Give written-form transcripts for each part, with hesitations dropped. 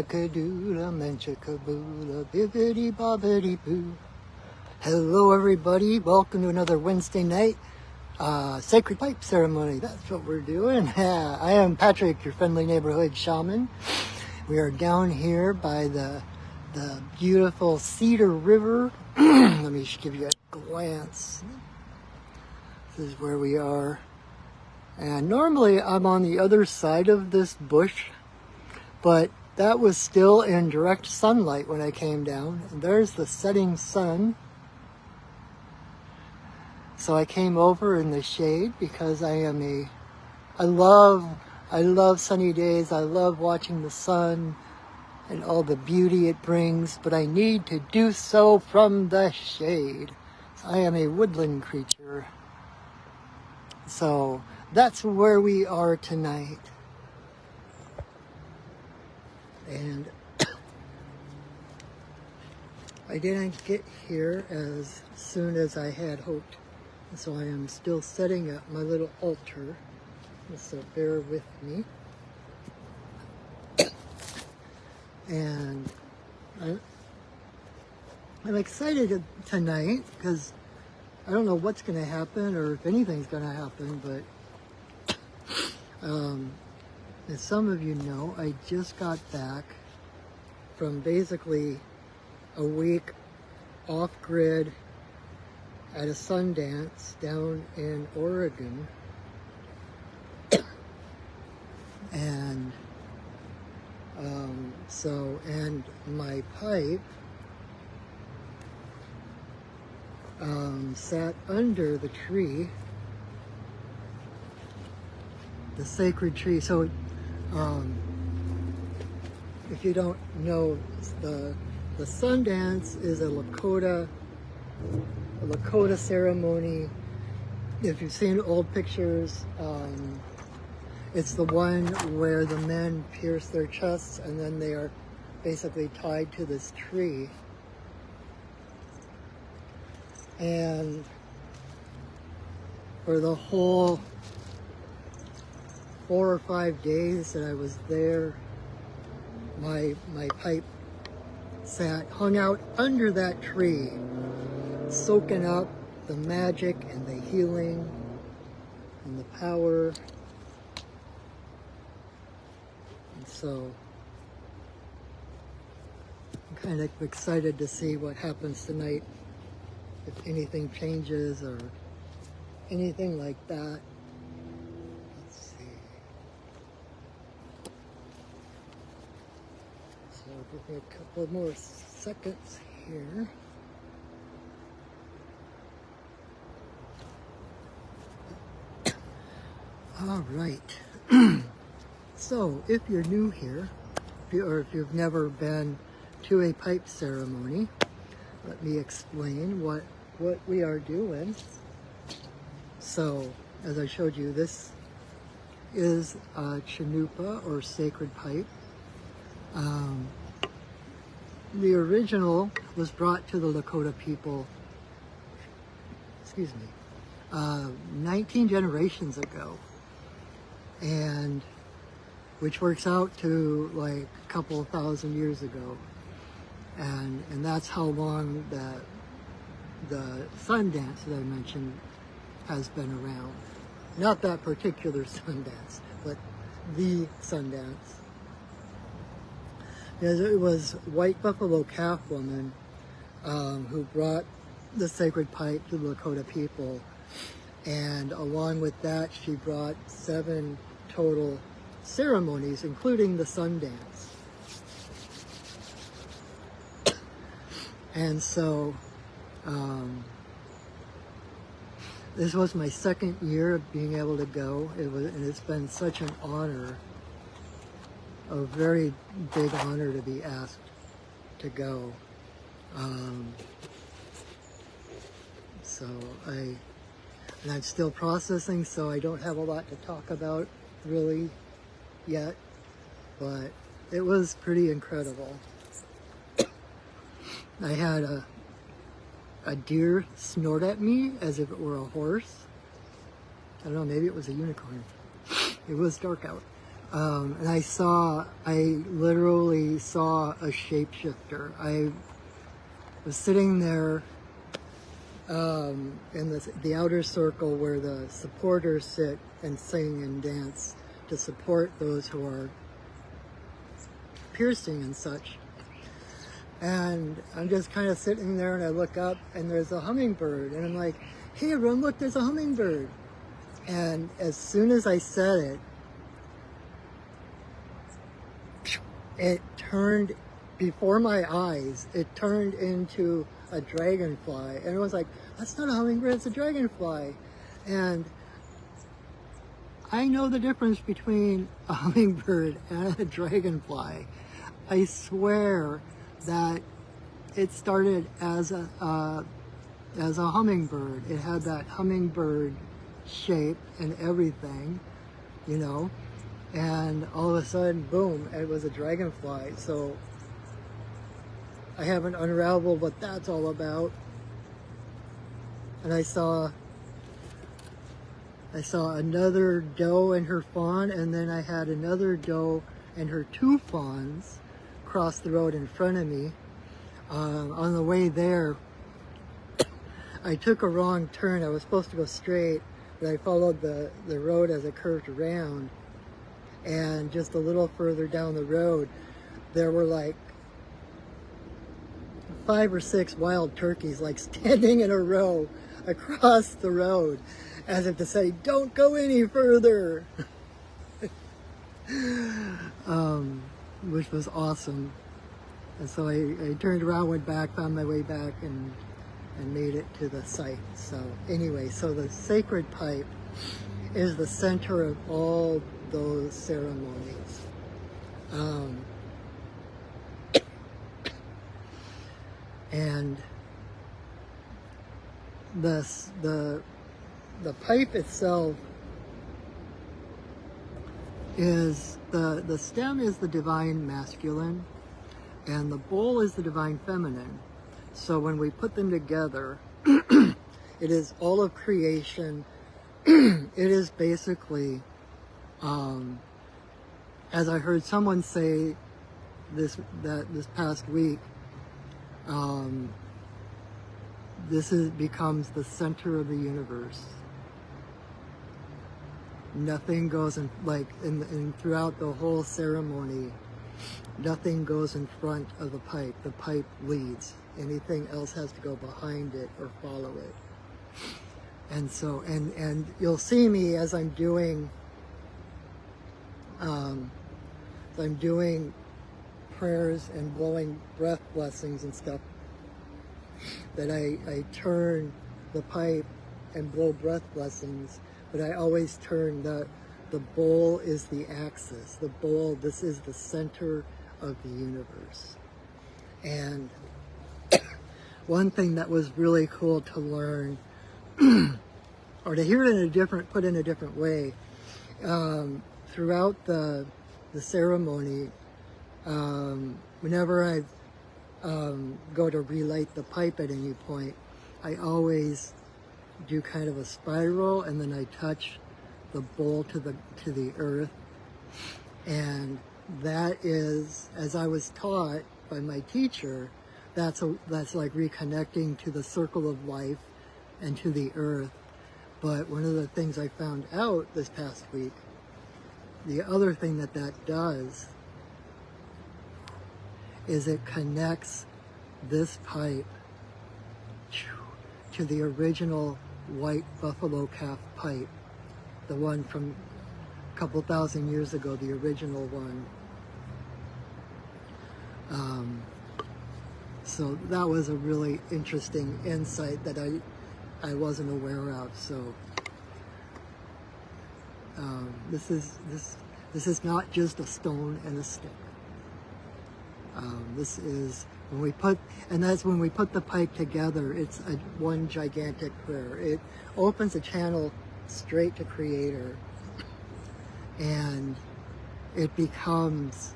Kadoodle, mencha kaboola, bibbidi bobbidi boo. Hello everybody, welcome to another Wednesday night sacred pipe ceremony. That's what we're doing. I am Patrick, your friendly neighborhood shaman. We are down here by the beautiful Cedar River. Let me just give you a glance. This is where we are. And normally I'm on the other side of this bush, but that was still in direct sunlight when I came down. And there's the setting sun. So I came over in the shade because I love sunny days. I love watching the sun and all the beauty it brings, but I need to do so from the shade. I am a woodland creature. So that's where we are tonight. And I didn't get here as soon as I had hoped. So I am still setting up my little altar. So bear with me. And I'm excited tonight because I don't know what's going to happen or if anything's going to happen, but as some of you know, I just got back from basically a week off-grid at a Sundance down in Oregon. And and my pipe sat under the tree, the sacred tree. So if you don't know, the Sundance is a Lakota ceremony. If you've seen old pictures, it's the one where the men pierce their chests and then they are basically tied to this tree. And for the whole 4 or 5 days that I was there, my pipe hung out under that tree, soaking up the magic and the healing and the power. And so I'm kind of excited to see what happens tonight, if anything changes or anything like that. Let's see. So give me a couple more seconds here. All right. So if you're new here, or if you've never been to a pipe ceremony, let me explain what we are doing. So as I showed you, this is a Chanupa or sacred pipe. The original was brought to the Lakota people, 19 generations ago. And which works out to like a couple thousand years ago. And that's how long the Sundance that I mentioned has been around. Not that particular Sundance, but the Sundance. It was White Buffalo Calf Woman who brought the sacred pipe to the Lakota people. And along with that, she brought 7 total ceremonies, including the Sundance. And so this was my 2nd year of being able to go. And it's been such an honor, a very big honor to be asked to go. And I'm still processing, so I don't have a lot to talk about really yet, but it was pretty incredible. I had a deer snort at me as if it were a horse. I don't know, maybe it was a unicorn. It was dark out. And I literally saw a shapeshifter. I was sitting there in the outer circle where the supporters sit and sing and dance to support those who are piercing and such. And I'm just kind of sitting there, and I look up and there's a hummingbird, and I'm like, hey everyone, look, there's a hummingbird. And as soon as I said it, it turned before my eyes, it turned into a dragonfly. And I was like, that's not a hummingbird, it's a dragonfly. And I know the difference between a hummingbird and a dragonfly. I swear that it started as a hummingbird. It had that hummingbird shape and everything, you know, and all of a sudden, boom, it was a dragonfly. So I haven't unraveled what that's all about. And I saw another doe and her fawn, and then I had another doe and her two fawns cross the road in front of me. On the way there, I took a wrong turn. I was supposed to go straight, but I followed the road as it curved around. And just a little further down the road, there were like 5 or 6 wild turkeys, like standing in a row across the road, as if to say, don't go any further. Which was awesome. And so I turned around, went back, found my way back, and made it to the site. So anyway, so the sacred pipe is the center of all those ceremonies. And the pipe itself is the stem is the divine masculine, and the bowl is the divine feminine. So when we put them together, it is all of creation. It is basically, as I heard someone say this past week, becomes the center of the universe. Nothing goes in, like throughout the whole ceremony, nothing goes in front of the pipe. The pipe leads. Anything else has to go behind it or follow it. And so, and you'll see me as I'm doing prayers and blowing breath blessings and stuff, that I turn the pipe and blow breath blessings, but I always turn the bowl is the axis. The bowl, this is the center of the universe. And one thing that was really cool to learn, or to hear it put in a different way, throughout the ceremony, whenever I go to relight the pipe at any point, I always do kind of a spiral, and then I touch the bowl to the earth. And that is, as I was taught by my teacher, that's like reconnecting to the circle of life and to the earth. But one of the things I found out this past week, the other thing that does is it connects this pipe to the original white buffalo calf pipe, the one from a couple thousand years ago, the original one. So that was a really interesting insight that I wasn't aware of. So this is not just a stone and a stick. This is when we put the pipe together, it's one gigantic prayer. It opens a channel straight to Creator, and it becomes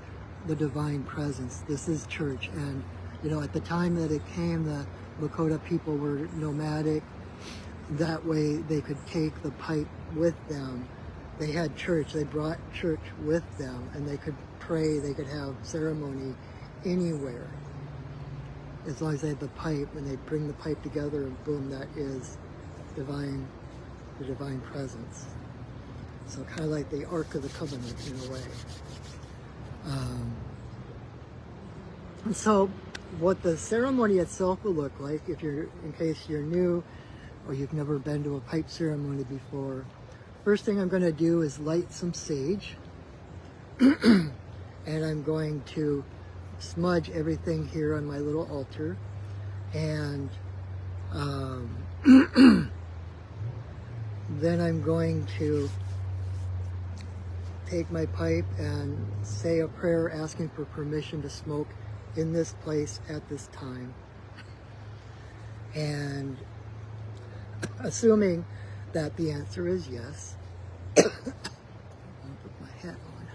the divine presence. This is church. And you know, at the time that it came, the Lakota people were nomadic. That way they could take the pipe with them they had church. They brought church with them, and they could pray. They could have ceremony anywhere, as long as they had the pipe, and they'd bring the pipe together, and boom, that is divine, the divine presence. So kind of like the Ark of the Covenant in a way. And so what the ceremony itself will look like, if you're, in case you're new or you've never been to a pipe ceremony before, first thing I'm going to do is light some sage. And I'm going to smudge everything here on my little altar. And then I'm going to take my pipe and say a prayer asking for permission to smoke in this place at this time. And assuming that the answer is yes, I'll put my hat on.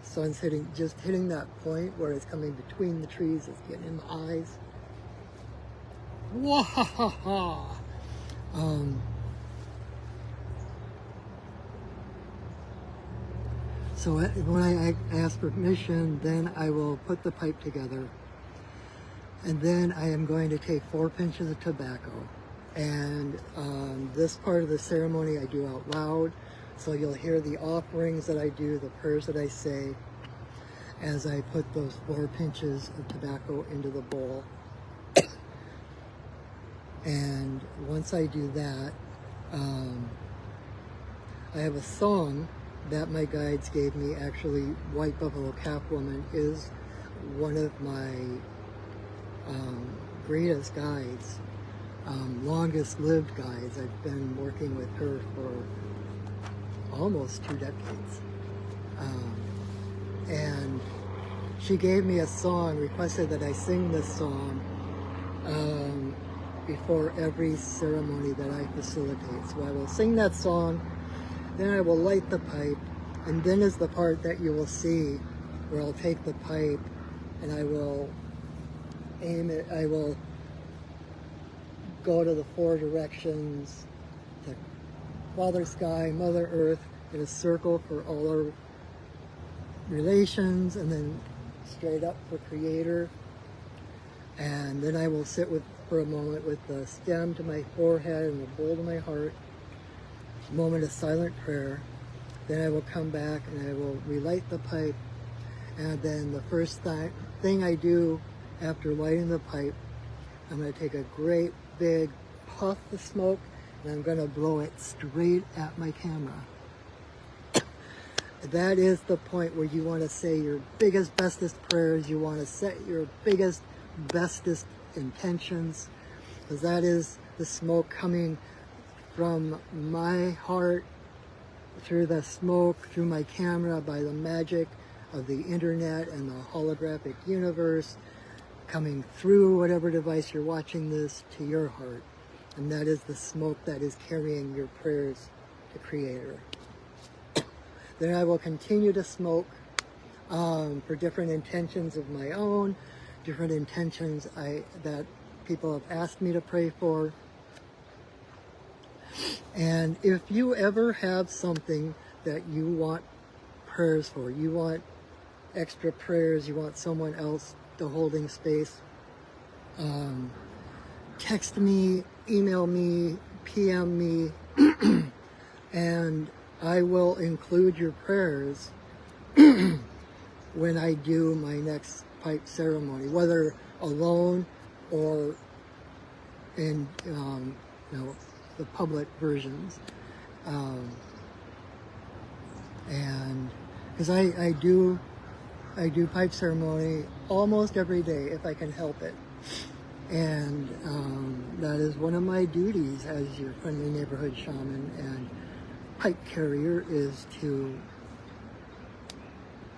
So I'm just hitting that point where it's coming between the trees, it's getting in my eyes. Wahaha! So when I ask permission, then I will put the pipe together. And then I am going to take 4 pinches of tobacco. And this part of the ceremony I do out loud. So you'll hear the offerings that I do, the prayers that I say, as I put those 4 pinches of tobacco into the bowl. And once I do that, I have a song that my guides gave me. Actually, White Buffalo Calf Woman is one of my greatest guides, longest lived guides. I've been working with her for almost 2 decades. And she gave me a song, requested that I sing this song before every ceremony that I facilitate. So I will sing that song, then I will light the pipe, and then is the part that you will see where I'll take the pipe and I will aim it, I will go to the 4 directions, to Father Sky, Mother Earth, in a circle for all our relations, and then straight up for Creator. And then I will sit for a moment with the stem to my forehead and the bowl to my heart, a moment of silent prayer. Then I will come back and I will relight the pipe. And then the first thing I do after lighting the pipe, I'm going to take a great big puff of smoke and I'm going to blow it straight at my camera. That is the point where you want to say your biggest, bestest prayers. You want to set your biggest, bestest intentions, because that is the smoke coming from my heart, through the smoke, through my camera, by the magic of the internet and the holographic universe, coming through whatever device you're watching this to your heart. And that is the smoke that is carrying your prayers to Creator. Then I will continue to smoke for different intentions of my own, different intentions that people have asked me to pray for. And if you ever have something that you want prayers for, you want extra prayers, you want someone else to holding space, text me, email me, PM me, and I will include your prayers when I do my next pipe ceremony, whether alone or in the public versions. And because I do pipe ceremony almost every day if I can help it. And that is one of my duties as your friendly neighborhood shaman and pipe carrier, is to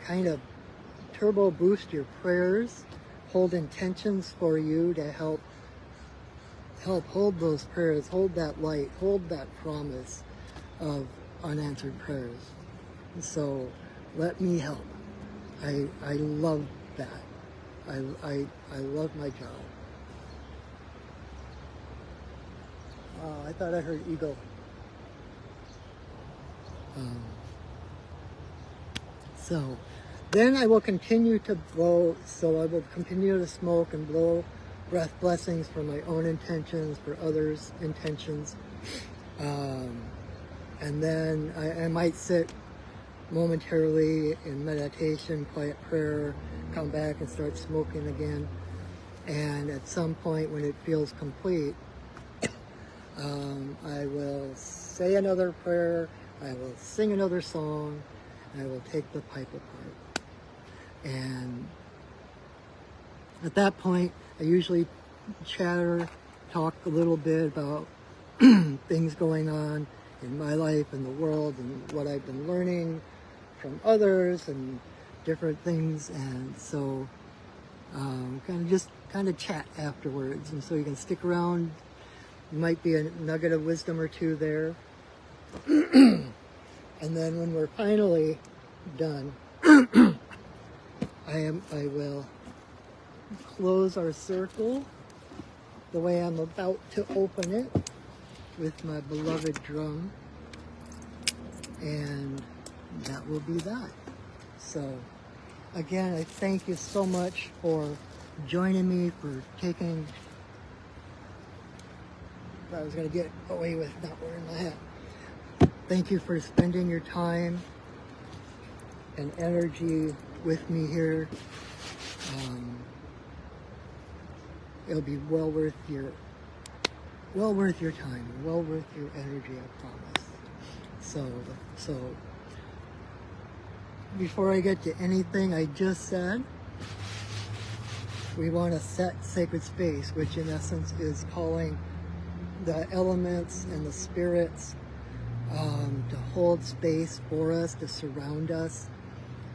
kind of turbo boost your prayers, hold intentions for you to help hold those prayers, hold that light, hold that promise of unanswered prayers. So let me help. I love that. I love my job. I thought I heard eagle. Um, so then I will continue to blow, so I will continue to smoke and blow breath blessings for my own intentions, for others' intentions. And then I might sit momentarily in meditation, quiet prayer, come back and start smoking again. And at some point when it feels complete, I will say another prayer, I will sing another song, and I will take the pipe apart. And at that point, I usually talk a little bit about things going on in my life and the world and what I've been learning from others and different things. And so kind of chat afterwards. And so you can stick around. Might be a nugget of wisdom or two there. And then when we're finally done, I will close our circle the way I'm about to open it with my beloved drum, and that will be that. So again, I thank you so much for joining me, for taking, I was going to get away with not wearing my hat. Thank you for spending your time and energy with me here. It'll be well worth your time, well worth your energy, I promise. So before I get to anything I just said, we want to set sacred space, which in essence is calling the elements and the spirits to hold space for us, to surround us,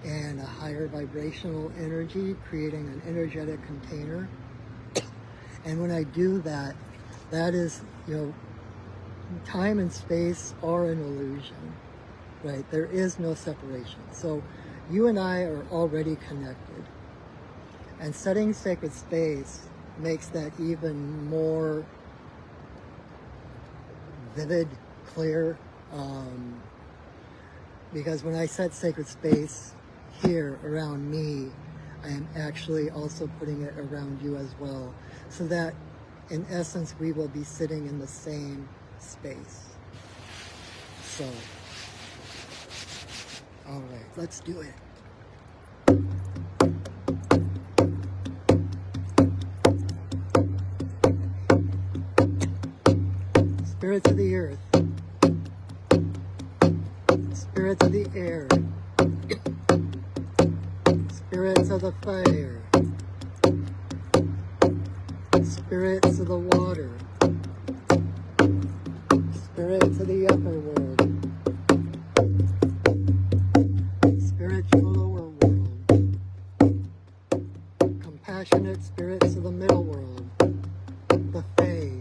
and a higher vibrational energy, creating an energetic container. And when I do that, that is, time and space are an illusion, right? There is no separation. So you and I are already connected. And setting sacred space makes that even more vivid, clear, because when I set sacred space here around me, I am actually also putting it around you as well, so that in essence we will be sitting in the same space. So, all right, let's do it. Spirits of the earth, spirits of the air, spirits of the fire, spirits of the water, spirits of the upper world, spiritual lower world, compassionate spirits of the middle world, the Fae,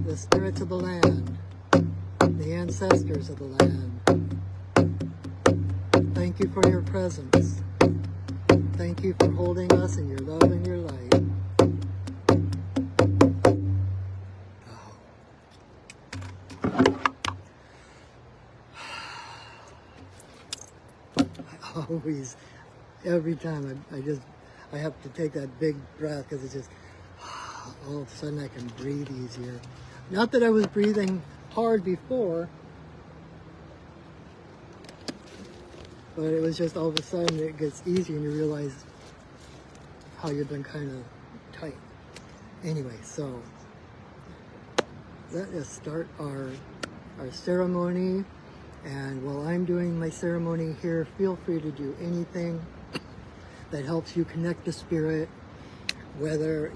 the spirits of the land, the ancestors of the land. Thank you for your presence. Thank you for holding us in your love and your light. I always, every time I have to take that big breath, because it's just, all of a sudden I can breathe easier. Not that I was breathing hard before, but it was just all of a sudden it gets easier and you realize how you've been kind of tight. Anyway, so let us start our ceremony. And while I'm doing my ceremony here, feel free to do anything that helps you connect to spirit, whether,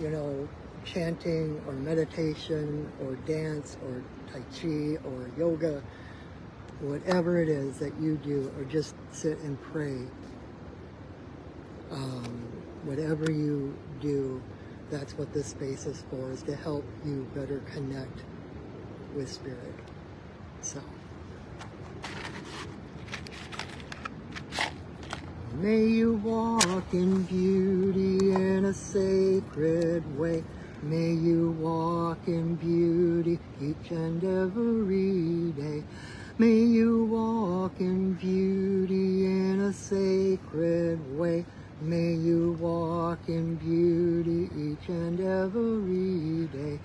chanting or meditation or dance or Tai Chi or yoga, whatever it is that you do, or just sit and pray. Whatever you do, that's what this space is for, is to help you better connect with spirit. So, may you walk in beauty in a sacred way. May you walk in beauty each and every day. May you walk in beauty in a sacred way. May you walk in beauty each and every day.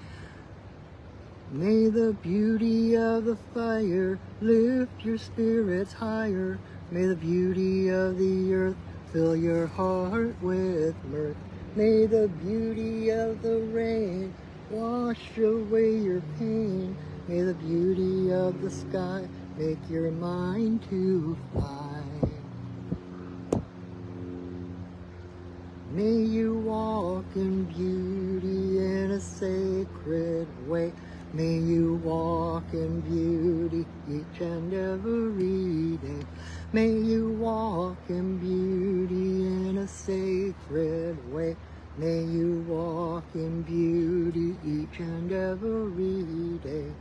May the beauty of the fire lift your spirits higher. May the beauty of the earth fill your heart with mirth. May the beauty of the rain wash away your pain. May the beauty of the sky make your mind to fly. May you walk in beauty in a sacred way. May you walk in beauty each and every day. May you walk in beauty in a sacred way. May you walk in beauty each and every day.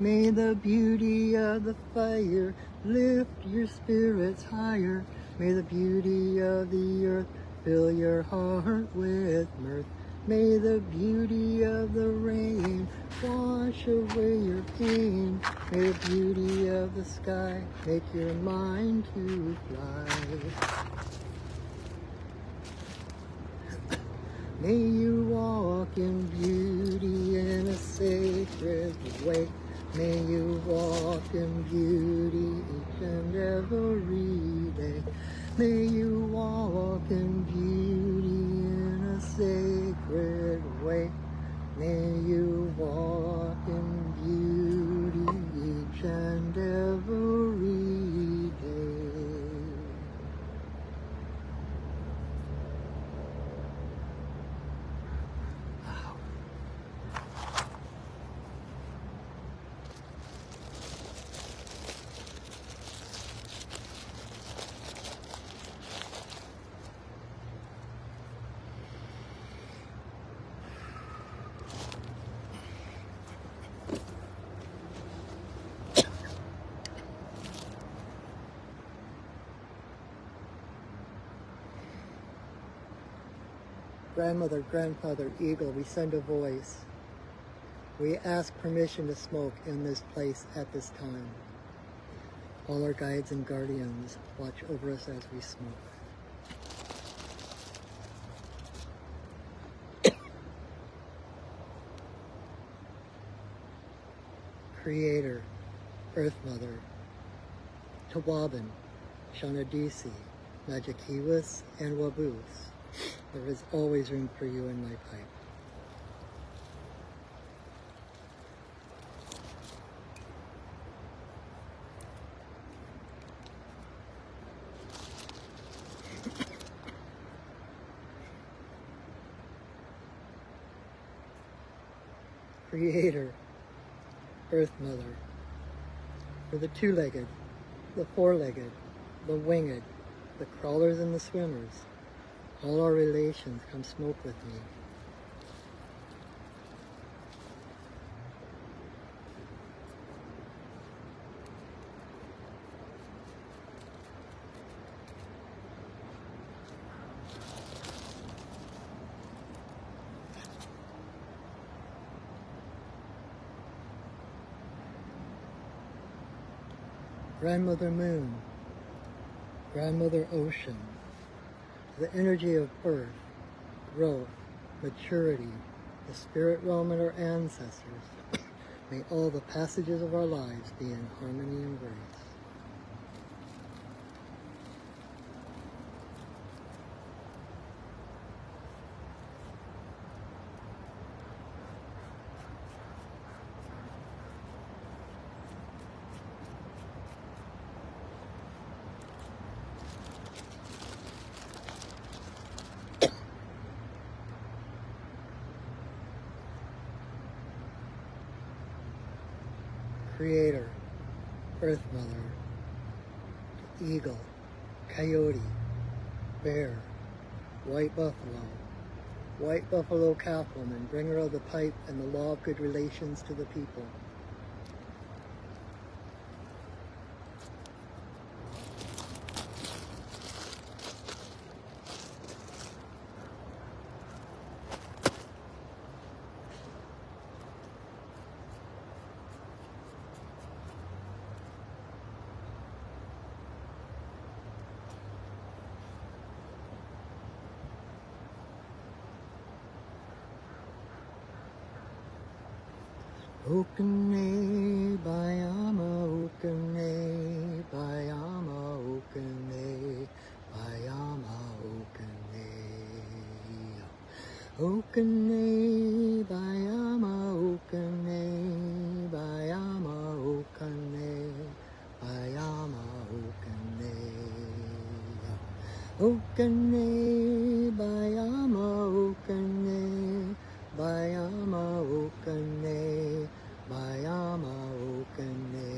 May the beauty of the fire lift your spirits higher. May the beauty of the earth fill your heart with mirth. May the beauty of the rain wash away your pain. May the beauty of the sky make your mind to fly. May you walk in beauty in a sacred way. May you walk in beauty each and every day. May you walk in beauty in a sacred way. May you walk in beauty each and every day. Grandmother, grandfather, eagle, we send a voice. We ask permission to smoke in this place at this time. All our guides and guardians watch over us as we smoke. Creator, Earth Mother, Tawabin, Shanadisi, Najakiwas, and Wabus. There is always room for you in my pipe. Creator, Earth Mother, for the two-legged, the four-legged, the winged, the crawlers and the swimmers, all our relations, come smoke with me. Grandmother Moon, Grandmother Ocean, the energy of birth, growth, maturity, the spirit realm and our ancestors, may all the passages of our lives be in harmony and grace. Creator, Earth Mother, eagle, coyote, bear, white buffalo calf woman, bringer of the pipe and the law of good relations to the people. Okane Bayama Okane Bayama Okane Bayama Okane Okane Bayama Okane Bayama Okane Bayama Okane Okane Bayama Okane Bayama Okane Bayama Okane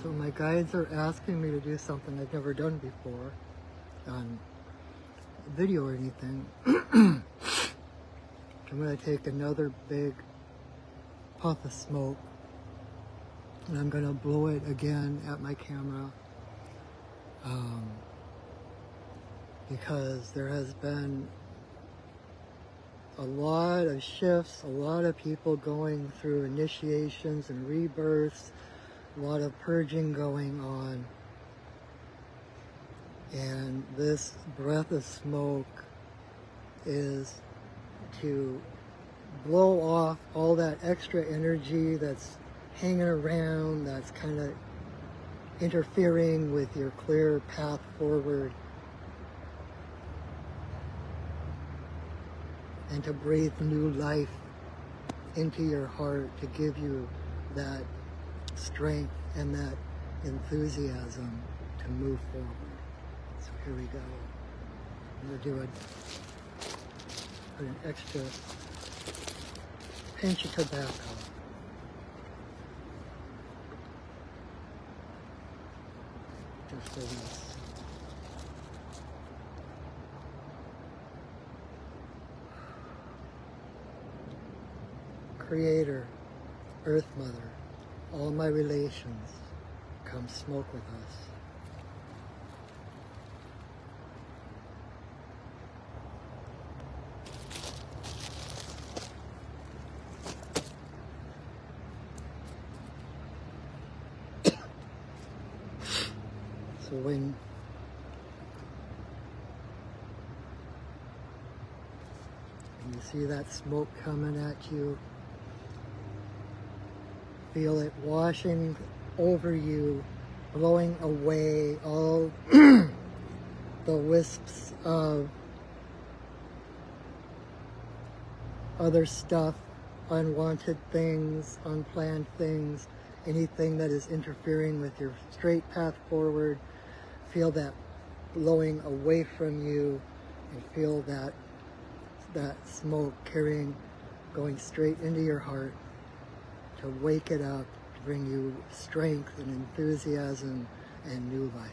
So my guides are asking me to do something I've never done before on video or anything. I'm going to take another big puff of smoke and I'm going to blow it again at my camera, because there has been a lot of shifts, a lot of people going through initiations and rebirths, a lot of purging going on, and this breath of smoke is to blow off all that extra energy that's hanging around, that's kind of interfering with your clear path forward, and to breathe new life into your heart to give you that strength and that enthusiasm to move forward. So here we go. I'm going to do put an extra pinch of tobacco. Just for this. Creator, Earth Mother, all my relations, come smoke with us. So when you see that smoke coming at you, feel it washing over you, blowing away all the wisps of other stuff, unwanted things, unplanned things, anything that is interfering with your straight path forward. Feel that blowing away from you, and feel that smoke going straight into your heart to wake it up, to bring you strength and enthusiasm and new life.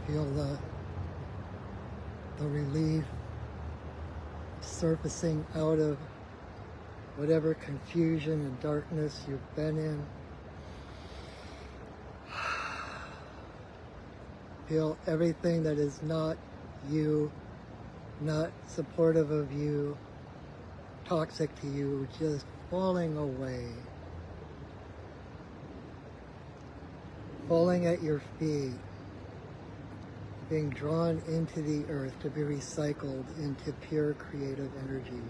Feel the relief surfacing out of whatever confusion and darkness you've been in. Feel everything that is not you, not supportive of you, toxic to you, just falling away. Falling at your feet, being drawn into the earth to be recycled into pure creative energy.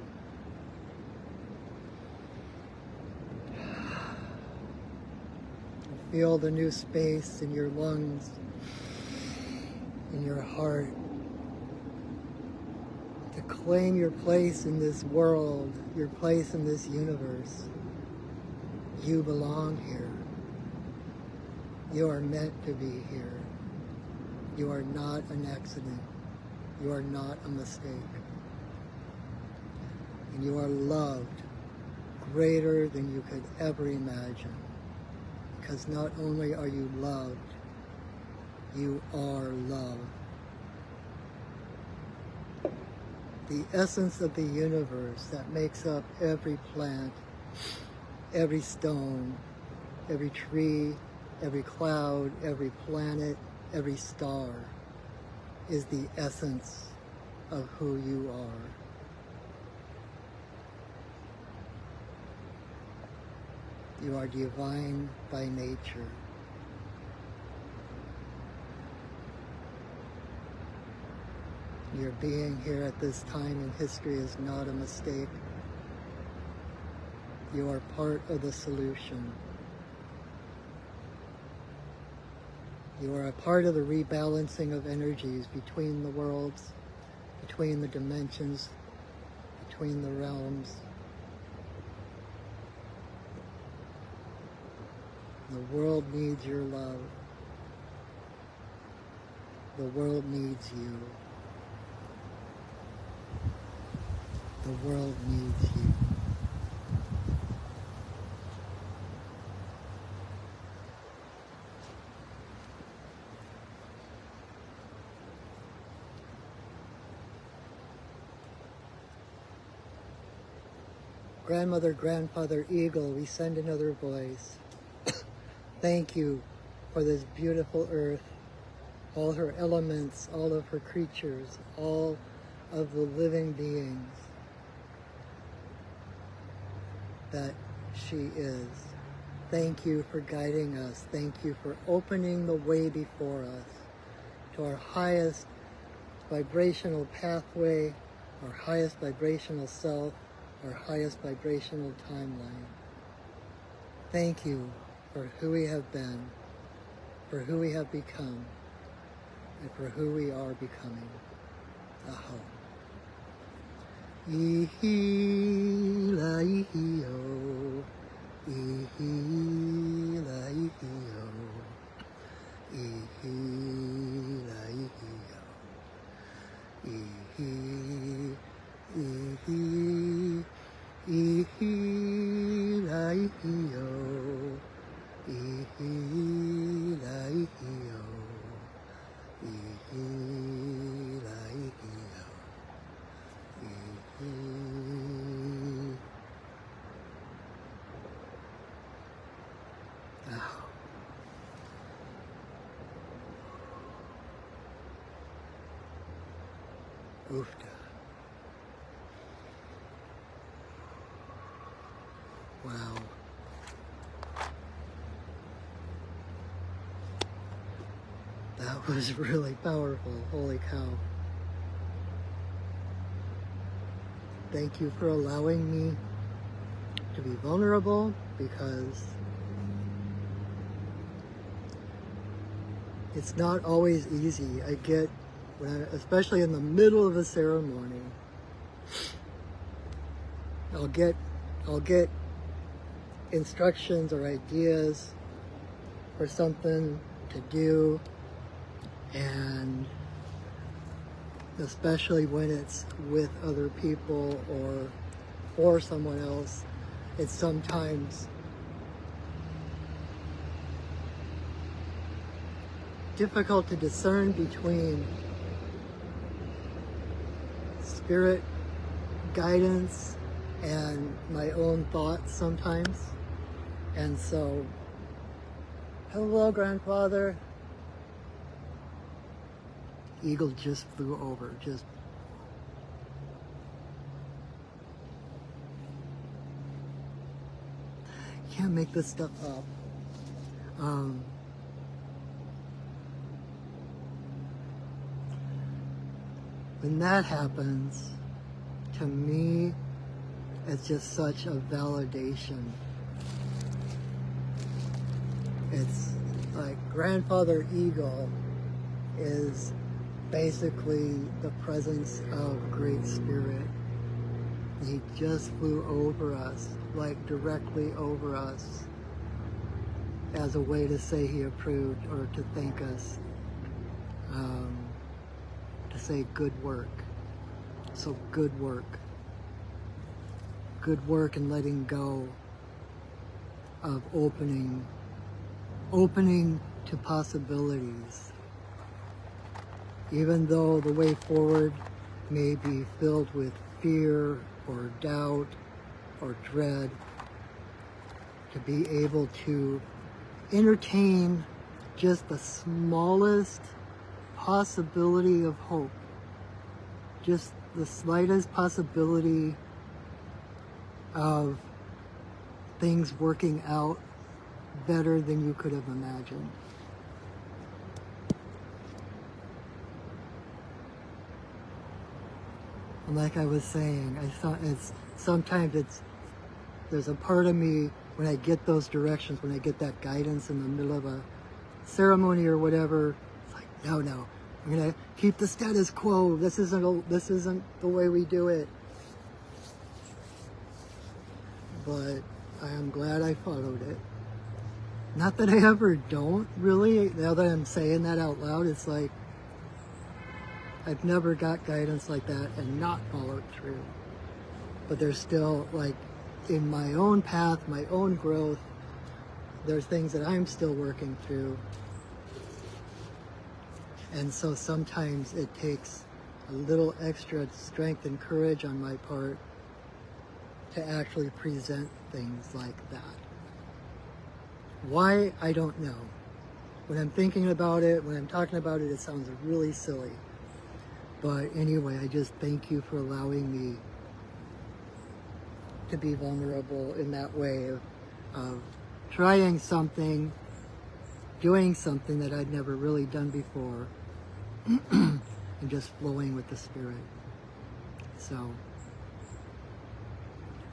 Feel the new space in your lungs, in your heart, to claim your place in this world, your place in this universe. You belong here. You are meant to be here. You are not an accident. You are not a mistake. And you are loved greater than you could ever imagine. Because not only are you loved, you are love. The essence of the universe that makes up every plant, every stone, every tree, every cloud, every planet, every star is the essence of who you are. You are divine by nature. Your being here at this time in history is not a mistake. You are part of the solution. You are a part of the rebalancing of energies between the worlds, between the dimensions, between the realms. The world needs your love. The world needs you. The world needs you. Grandmother, Grandfather Eagle, we send another voice. Thank you for this beautiful earth, all her elements, all of her creatures, all of the living beings that she is. Thank you for guiding us. Thank you for opening the way before us to our highest vibrational pathway, our highest vibrational self, our highest vibrational timeline. Thank you for who we have been, for who we have become, and for who we are becoming. Aho. Ihi la ihi o, ihi la ihi o, ihi la ihi o, ihi, ihi, ihi la ihi o, ihi la ihi o, ihi la ihi o. Oh. Oofda. Wow. That was really powerful. Holy cow. Thank you for allowing me to be vulnerable, because it's not always easy. I get, especially in the middle of a ceremony, I'll get instructions or ideas for something to do, and especially when it's with other people or for someone else, it's sometimes difficult to discern between spirit guidance and my own thoughts sometimes. And so, hello, grandfather. Eagle just flew over, just can't make this stuff up. When that happens, to me, it's just such a validation. It's like Grandfather Eagle is basically the presence of Great Spirit. He just flew over us, like directly over us, as a way to say he approved or to thank us. to say good work. So good work. Good work and letting go of opening to possibilities. Even though the way forward may be filled with fear or doubt or dread, to be able to entertain just the smallest possibility of hope, just the slightest possibility of things working out better than you could have imagined. And like I was saying, sometimes there's a part of me when I get those directions, when I get that guidance in the middle of a ceremony or whatever, it's like, no, I'm gonna keep the status quo. This isn't the way we do it. But I am glad I followed it. Not that I ever don't, really. Now that I'm saying that out loud, it's like I've never got guidance like that and not followed through. But there's still, like, in my own path, my own growth, there's things that I'm still working through. And so sometimes it takes a little extra strength and courage on my part to actually present things like that. Why? I don't know. When I'm thinking about it, when I'm talking about it, it sounds really silly. But anyway, I just thank you for allowing me to be vulnerable in that way of trying something, doing something that I'd never really done before, and just flowing with the Spirit. So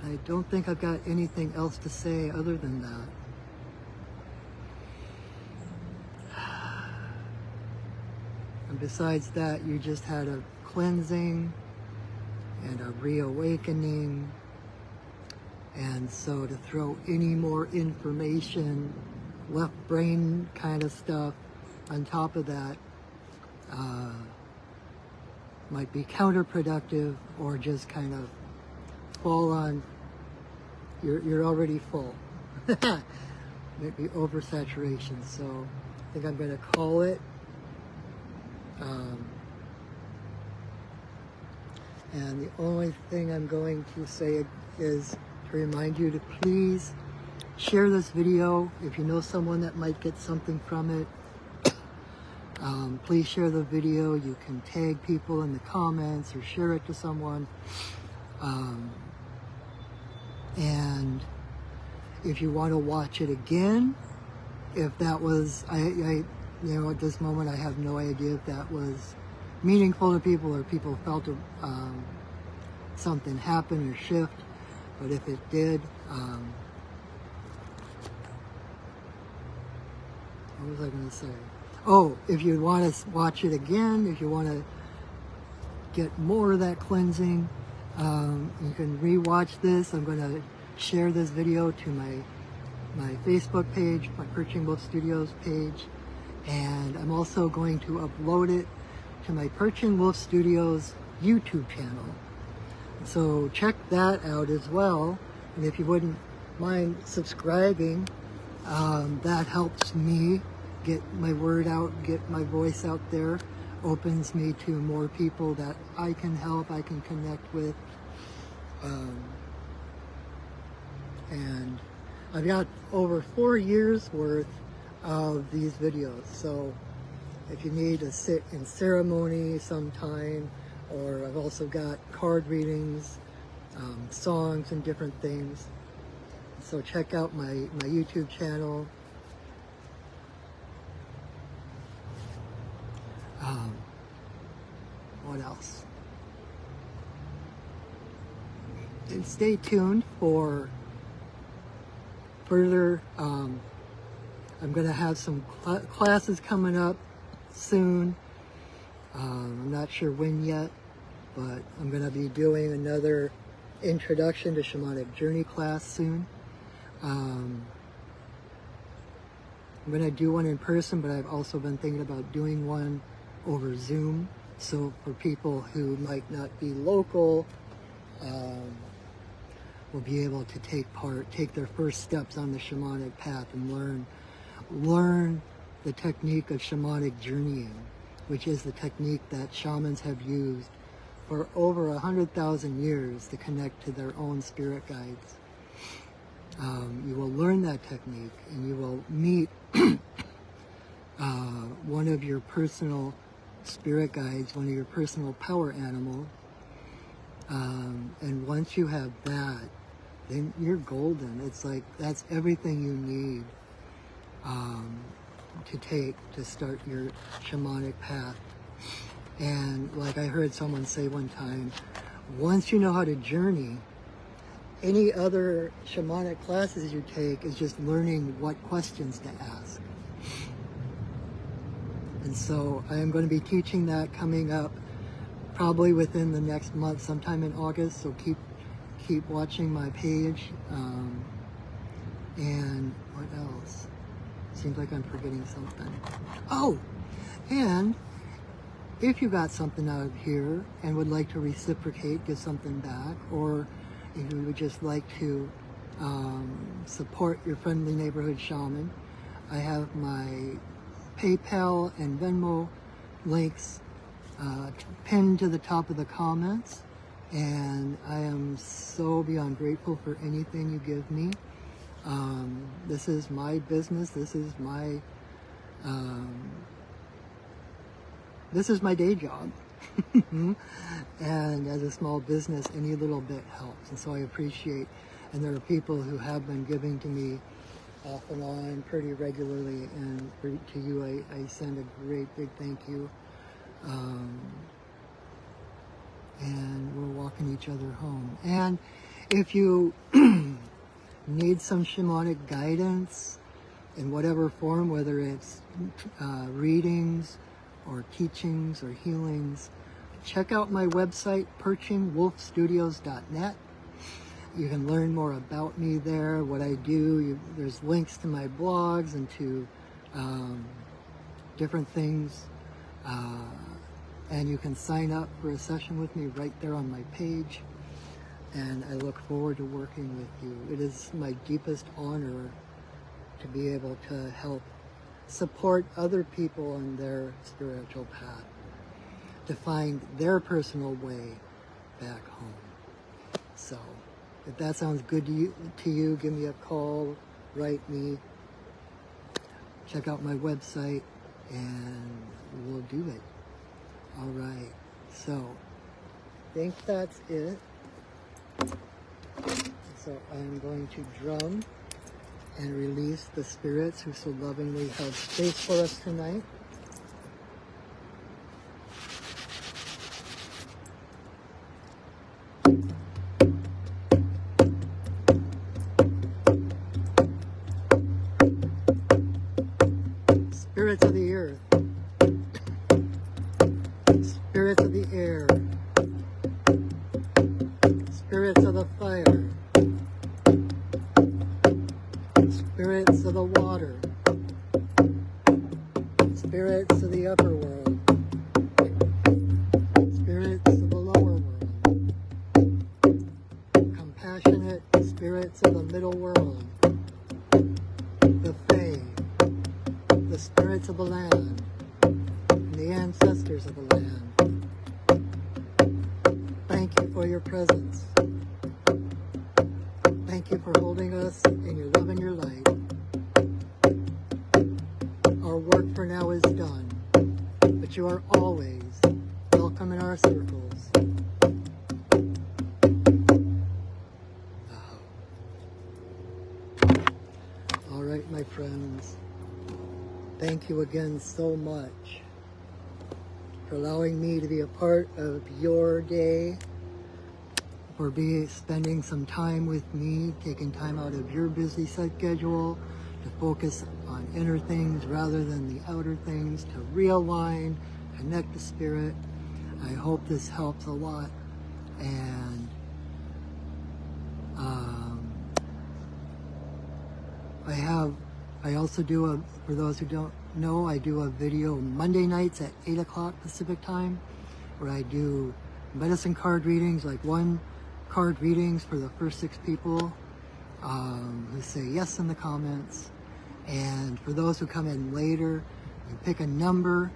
I don't think I've got anything else to say other than that. And besides that, you just had a cleansing and a reawakening. And so to throw any more information, left brain kind of stuff on top of that might be counterproductive, or just kind of fall on, you're already full. Maybe oversaturation. So I think I'm going to call it. And the only thing I'm going to say is to remind you to please share this video. If you know someone that might get something from it, please share the video. You can tag people in the comments or share it to someone. And if you want to watch it again, if that was, you know, at this moment I have no idea if that was meaningful to people or people felt something happen or shift. But if it did, what was I going to say? Oh, if you want to watch it again, if you want to get more of that cleansing, you can re-watch this. I'm going to share this video to my Facebook page, my Perching Wolf Studios page, and I'm also going to upload it to my Perching Wolf Studios YouTube channel. So check that out as well. And if you wouldn't mind subscribing, that helps me get my word out, get my voice out there, opens me to more people that I can help, I can connect with. And I've got over 4 years worth of these videos. So if you need to sit in ceremony sometime, or I've also got card readings, songs and different things. So check out my YouTube channel. What else? And stay tuned for further. I'm going to have some classes coming up soon. I'm not sure when yet, but I'm going to be doing another introduction to shamanic journey class soon. I'm going to do one in person, but I've also been thinking about doing one over Zoom. So for people who might not be local, will be able to take their first steps on the shamanic path and learn the technique of shamanic journeying, which is the technique that shamans have used for over 100,000 years to connect to their own spirit guides. You will learn that technique, and you will meet one of your personal spirit guides, one of your personal power animals. And once you have that, then you're golden. It's like that's everything you need to start your shamanic path. And like I heard someone say one time, once you know how to journey, any other shamanic classes you take is just learning what questions to ask. And so I am going to be teaching that coming up probably within the next month, sometime in August. So keep watching my page. And what else? Seems like I'm forgetting something. Oh, and if you got something out of here and would like to reciprocate, give something back, or if you would just like to support your friendly neighborhood shaman, I have my PayPal and Venmo links pinned to the top of the comments, and I am so beyond grateful for anything you give me. This is my business. This is my day job. And as a small business, any little bit helps. And so I appreciate, and there are people who have been giving to me off and on pretty regularly, and to you I send a great big thank you. And we're walking each other home. And if you need some shamanic guidance in whatever form, whether it's readings or teachings or healings, check out my website, perchingwolfstudios.net. You can learn more about me there, what I do. There's links to my blogs and to different things. And you can sign up for a session with me right there on my page. And I look forward to working with you. It is my deepest honor to be able to help support other people on their spiritual path, to find their personal way back home. So, if that sounds good to you, give me a call, write me, check out my website, and we'll do it. All right, so I think that's it. So I'm going to drum and release the spirits who so lovingly held space for us tonight. Spirits of the earth, spirits of the air, spirits of the fire, spirits of the water, spirits of the upper world, spirits of the lower world, compassionate spirits of the middle world, the Fae, the spirits of the land, and the ancestors of the land. Thank you for your presence. Thank you for holding us in your love and your light. Our work for now is done, but you are always welcome in our circles. All right, my friends. Thank you again so much for allowing me to be a part of your day, for spending some time with me, taking time out of your busy schedule to focus on inner things rather than the outer things, to realign, connect to spirit. I hope this helps a lot. And I also do for those who don't know, I do a video Monday nights at 8 o'clock Pacific time, where I do medicine card readings, like 1 card readings for the first 6 people who say yes in the comments. And for those who come in later, you pick a number.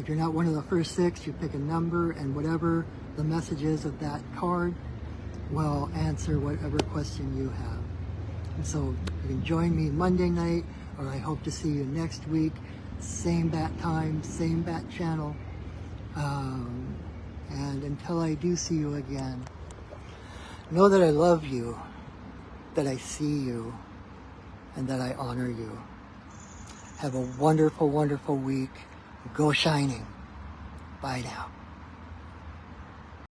If you're not one of the first 6, you pick a number, and whatever the message is of that card will answer whatever question you have. And so you can join me Monday night, or I hope to see you next week. Same bat time, same bat channel. And until I do see you again, know that I love you, that I see you, and that I honor you. Have a wonderful, wonderful week. Go shining. Bye now.